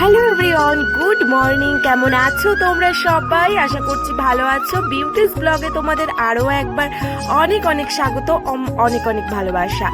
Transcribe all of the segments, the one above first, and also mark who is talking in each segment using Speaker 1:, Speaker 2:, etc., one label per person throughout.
Speaker 1: Hello everyone, good morning. কেমন আছো তোমরা সবাই? আশা করছি ভালো আছো। বিউটিস ব্লগে তোমাদের আরও একবার অনেক অনেক স্বাগত, অনেক অনেক ভালোবাসা।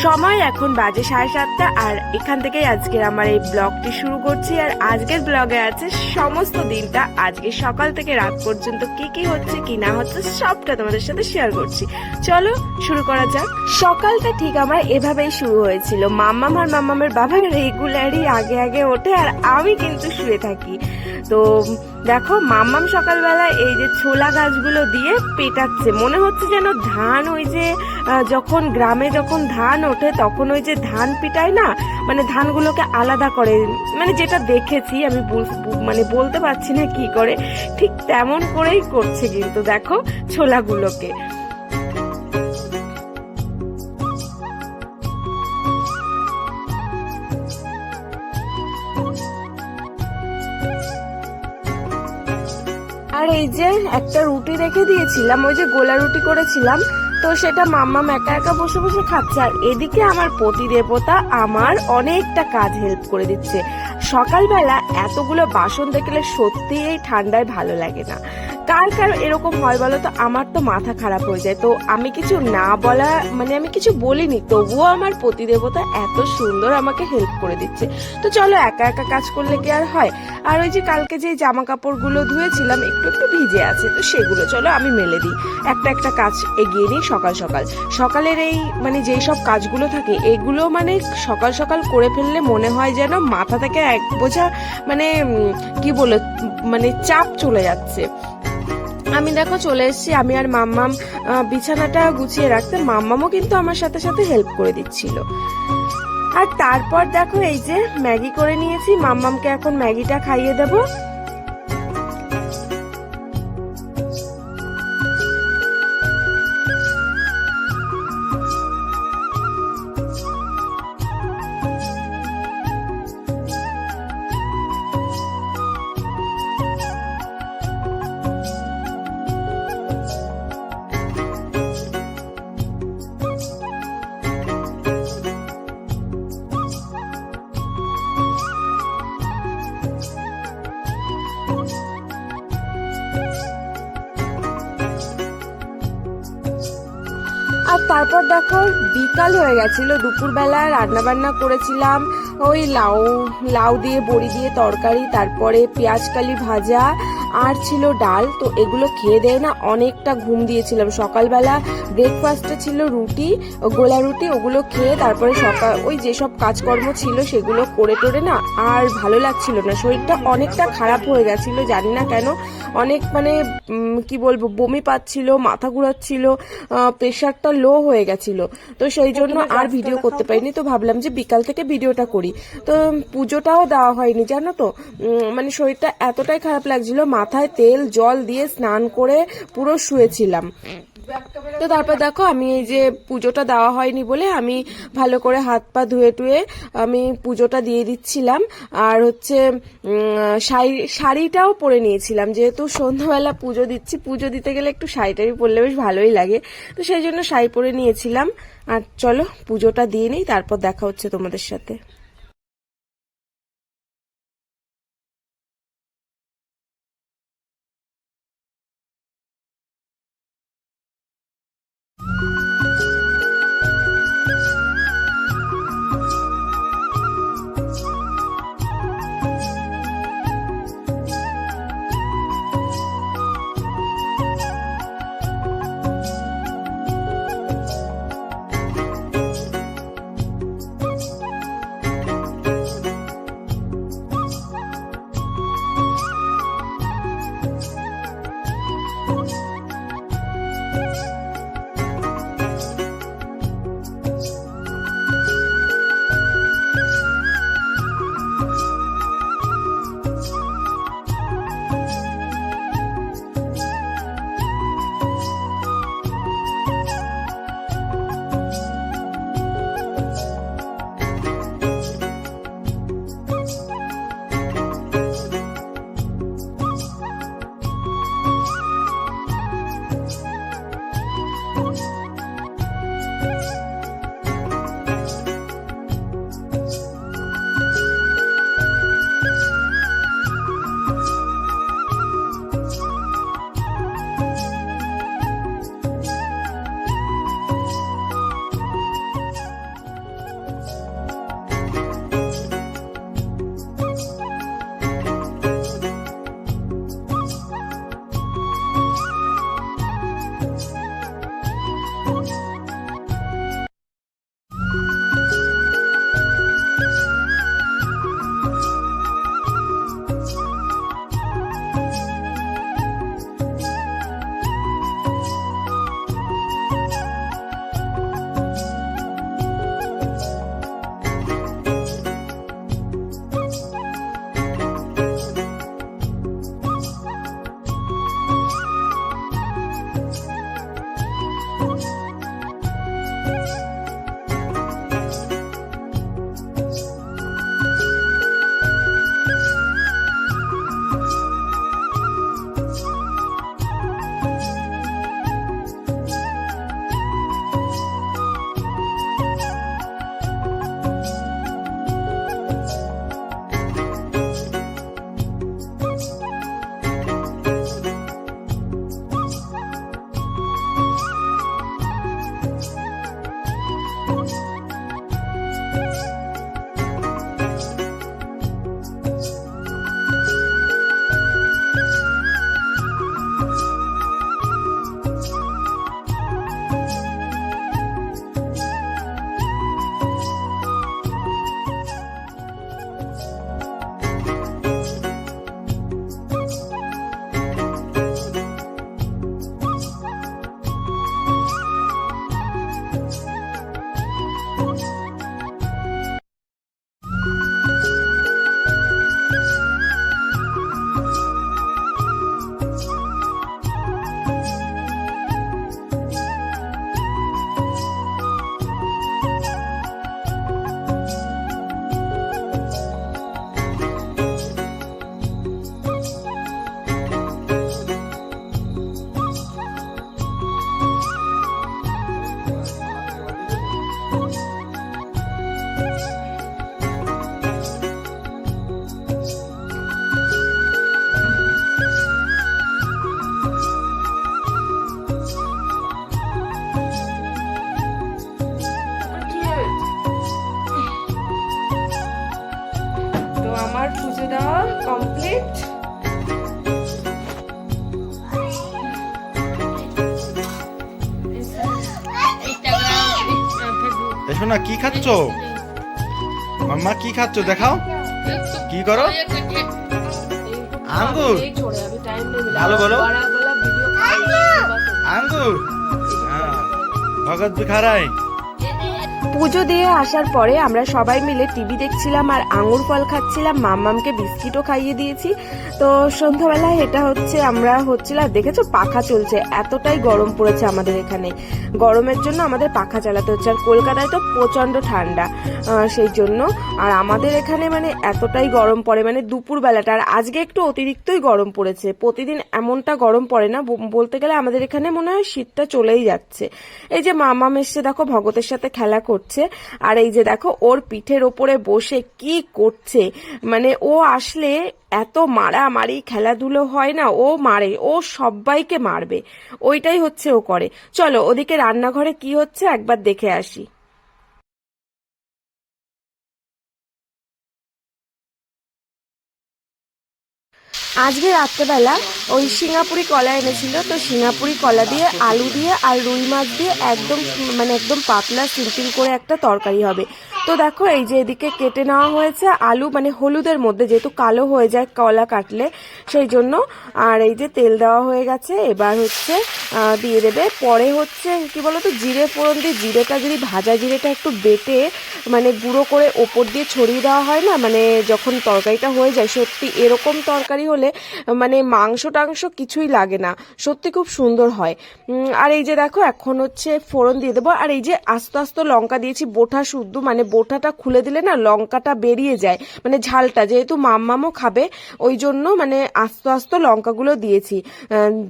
Speaker 1: সময় এখন বাজে 7:30 আর এখান থেকেই আজকের আমার এই ব্লগটি শুরু করছি। আর আজকের ব্লগে আছে সমস্ত দিনটা, আজকে সকাল থেকে রাত পর্যন্ত কি কি হচ্ছে কি না হচ্ছে সবটা তোমাদের সাথে শেয়ার করছি। চলো শুরু করা যাক। সকালটা ঠিক আমার এভাবেই শুরু হয়েছিল। মাম্মাম আর মাম্মামের বাবা রেগুলারই আগে আগে ওঠে আর আমি কিন্তু শুয়ে থাকি। তো দেখো মাম্মাম সকালবেলা এই যে ছোলা গাছগুলো দিয়ে পেটাচ্ছে, মনে হচ্ছে যেন ধান, ওই যে যখন গ্রামে যখন ধান ওঠে তখন ওই যে ধান পিটায় না, মানে ধানগুলোকে আলাদা করে, মানে যেটা দেখেছি আমি মানে বলতে পারছি না কি করে, ঠিক তেমন করেই করছে কিন্তু দেখো ছোলাগুলোকে। আর এই যে একটা রুটি রেখে দিয়েছিলাম, ওই যে গোলা রুটি করেছিলাম, তো সেটা মাম্মাম একা একা বসে বসে খাচ্ছে। আর এদিকে আমার পতি দেবতা আমার অনেকটা কাজ হেল্প করে দিচ্ছে। সকালবেলা এতগুলো বাসন দেখলে সত্যি এই ঠান্ডায় ভালো লাগে না। কার কার এরকম হয় বলো তো? আমার তো মাথা খারাপ হয়ে যায়। তো আমি কিছু না বলা, মানে আমি কিছু বলিনি, তবুও আমার পতি দেবতা এত সুন্দর আমাকে হেল্প করে দিচ্ছে। তো চলো একা একা কাজ করলে কি আর হয়। আর ওই যে কালকে যে জামা কাপড়গুলো ধুয়েছিলাম একটু একটু ভিজে আছে, তো সেগুলো চলো আমি মেলে দিই। একটা একটা কাজ এগিয়ে নিই সকাল সকাল। সকালের এই মানে যেই সব কাজগুলো থাকে এগুলো মানে সকাল সকাল করে ফেললে মনে হয় যেন মাথা থেকে এক বোঝা মানে কি বলে মানে চাপ চলে যাচ্ছে। আমি দেখো চলে এসেছি, আমি আর মাম্মাম বিছানাটা গুছিয়ে রাখতে, মাম্মামও কিন্তু আমার সাথে সাথে হেল্প করে দিচ্ছিল। আর তারপর দেখো এই যে ম্যাগি করে নিয়েছি, মাম্মামকে এখন ম্যাগিটা খাইয়ে দেবো। আর তারপর দেখো বিকাল হয়ে গেছিল, দুপুরবেলা রান্না বান্না করেছিলাম ওই লাউ দিয়ে বড়ি দিয়ে তরকারি, তারপরে পেঁয়াজকালি ভাজা আর ছিল ডাল। তো এগুলো খেয়ে দেয় না অনেকটা ঘুম দিয়েছিলাম। সকালবেলা ব্রেকফাস্টে ছিল রুটি, গোলা রুটি, ওগুলো খেয়ে তারপরে সকাল ওই যেসব কাজকর্ম ছিল সেগুলো করে টোরে না আর ভালো লাগছিল না, শরীরটা অনেকটা খারাপ হয়ে গেছিল, জানি না কেন। অনেক মানে কি বলবো, বমি পাচ্ছিল, মাথা ঘুরাচ্ছিল, প্রেশারটা লো হয়ে গেছিল। তো সেই জন্য আর ভিডিও করতে পারিনি। তো ভাবলাম যে বিকাল থেকে ভিডিওটা করি। তো পুজোটাও দেওয়া হয়নি জানো তো, মানে শরীরটা এতটাই খারাপ লাগছিল, মাথায় তেল জল দিয়ে স্নান করে পুরো শুয়েছিলাম। তো তারপর দেখো আমি এই যে পুজোটা দেওয়া হয়নি বলে আমি ভালো করে হাত পা ধুয়ে টুয়ে আমি পুজোটা দিয়ে দিচ্ছিলাম। আর হচ্ছে শাড়িটাও পরে নিয়েছিলাম, যেহেতু সন্ধ্যাবেলা পুজো দিচ্ছি, পুজো দিতে গেলে একটু শাড়িটারি পরলে বেশ ভালোই লাগে, তো সেই জন্য শাড়ি পরে নিয়েছিলাম। আর চলো পুজোটা দিয়ে নিই, তারপর দেখা হচ্ছে তোমাদের সাথে। পুজো দেওয়া কমপ্লিট।
Speaker 2: এসো না, কি খাচ্ছ মাম্মা? কি খাচ্ছ দেখাও, কি করো? আঙ্গুর, ভালো বলো। আঙ্গুর, হ্যাঁ, ভগত বিখারায়।
Speaker 1: পুজো দিয়ে আসার পরে আমরা সবাই মিলে টিভি দেখছিলাম আর আঙুর ফল খাচ্ছিলাম, মাম্মামকে বিস্কিটও খাইয়ে দিয়েছি। তো সন্ধ্যাবেলায় এটা হচ্ছে আমরা হচ্ছিল, দেখেছো পাখা চলছে, এতটাই গরম পড়েছে আমাদের এখানে। গরমের জন্য আমাদের পাখা চালাতে হচ্ছে, আর কলকাতায় তো প্রচন্ড ঠান্ডা, সেই জন্য। আর আমাদের এখানে মানে এতটাই গরম পড়ে, মানে দুপুর বেলাটা, আর আজকে একটু অতিরিক্তই গরম পড়েছে। প্রতিদিন এমনটা গরম পড়ে না, বলতে গেলে আমাদের এখানে মনে হয় শীতটা চলেই যাচ্ছে। এই যে মাম্মাম এসে দেখো ভগতের সাথে খেলা করছে, আর এই যে দেখো ওর পিঠের ওপরে বসে কি করছে, মানে ও আসলে এত মারামারি খেলাধুলো হয় না, ও মারে, ও সবাইকে মারবে, ওইটাই হচ্ছে ও করে। চলো ওদিকে রান্নাঘরে কি হচ্ছে একবার দেখে আসি। আজকে রাত্রেবেলা ওই সিঙ্গাপুরি কলা এনেছিল, তো সিঙ্গাপুরি কলা দিয়ে আলু দিয়ে আর রুই মাছ দিয়ে একদম মানে একদম পাতলা সিম্পল করে একটা তরকারি হবে। তো দেখো এই যে এদিকে কেটে নেওয়া হয়েছে আলু, মানে হলুদের মধ্যে, যেহেতু কালো হয়ে যায় কলা কাটলে সেই জন্য। আর এই যে তেল দেওয়া হয়ে গেছে, এবার হচ্ছে দিয়ে দেবে। পরে হচ্ছে কি বলতো, জিরে ফোড়ন দিয়ে, জিরেটা যদি ভাজা জিরেটা একটু বেটে মানে গুঁড়ো করে ওপর দিয়ে ছড়িয়ে দেওয়া হয় না, মানে যখন তরকারিটা হয়ে যায়, সত্যি এরকম তরকারি হলে মানে মাংস টাংস কিছুই লাগে না, সত্যি খুব সুন্দর হয়। আর এই যে দেখো এখন হচ্ছে ফোড়ন দিয়ে দেবো, আর এই যে আস্তে আস্তে লঙ্কা দিয়েছি, বোটা শুদ্ধ, মানে বোটাটা খুলে দিলে না লঙ্কাটা বেরিয়ে যায়, মানে ঝালটা, যেহেতু মাম্মামও খাবে ওই জন্য মানে আস্তে আস্তে লঙ্কাগুলো দিয়েছি।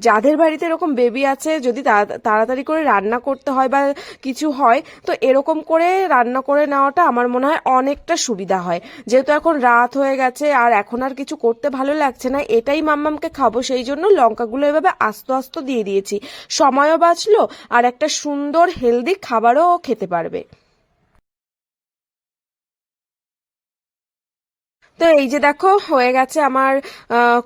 Speaker 1: যাদের বাড়িতে এরকম বেবি আছে, যদি তাড়াতাড়ি করে রান্না করতে হয় বা কিছু হয়, তো এরকম করে রান্না করে নেওয়াটা আমার মনে হয় অনেকটা সুবিধা হয়। যেহেতু এখন রাত হয়ে গেছে আর এখন আর কিছু করতে ভালো লাগছে না, এটাই মাম্মামকে খাবো, সেই জন্য লঙ্কাগুলো এভাবে আস্তে আস্তে দিয়ে দিয়েছি, সময়ও বাঁচলো আর একটা সুন্দর হেলদি খাবারও খেতে পারবে। তো এই যে দেখো হয়ে গেছে আমার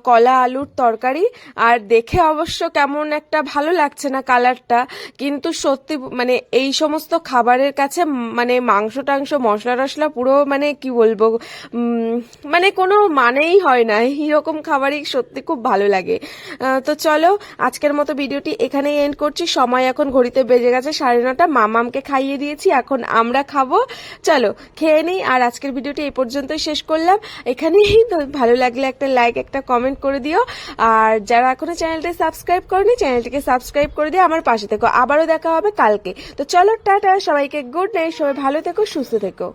Speaker 1: কলা আলুর তরকারি। আর দেখে অবশ্য কেমন একটা ভালো লাগছে না কালারটা, কিন্তু সত্যি মানে এই সমস্ত খাবারের কাছে মানে মাংস টাংস মশলা টশলা পুরো মানে কি বলবো, মানে কোনো মানেই হয় না, এইরকম খাবারই সত্যি খুব ভালো লাগে। তো চলো আজকের মতো ভিডিওটি এখানেই এন্ড করছি। সময় এখন ঘড়িতে বেজে গেছে 9:30, মামামকে খাইয়ে দিয়েছি, এখন আমরা খাবো। চলো খেয়ে নিই, আর আজকের ভিডিওটি এই পর্যন্তই শেষ করলাম। এখানেই তো, ভালো লাগলে একটা লাইক একটা কমেন্ট করে দিও, আর যারা এখনো চ্যানেলটি সাবস্ক্রাইব করেনি চ্যানেলটিকে সাবস্ক্রাইব করে দিয়ে আমার পাশে থেকো। আবারও দেখা হবে কালকে। তো চলো টাটা, সবাইকে গুড নাইট, সবাই ভালো থেকো সুস্থ থেকো।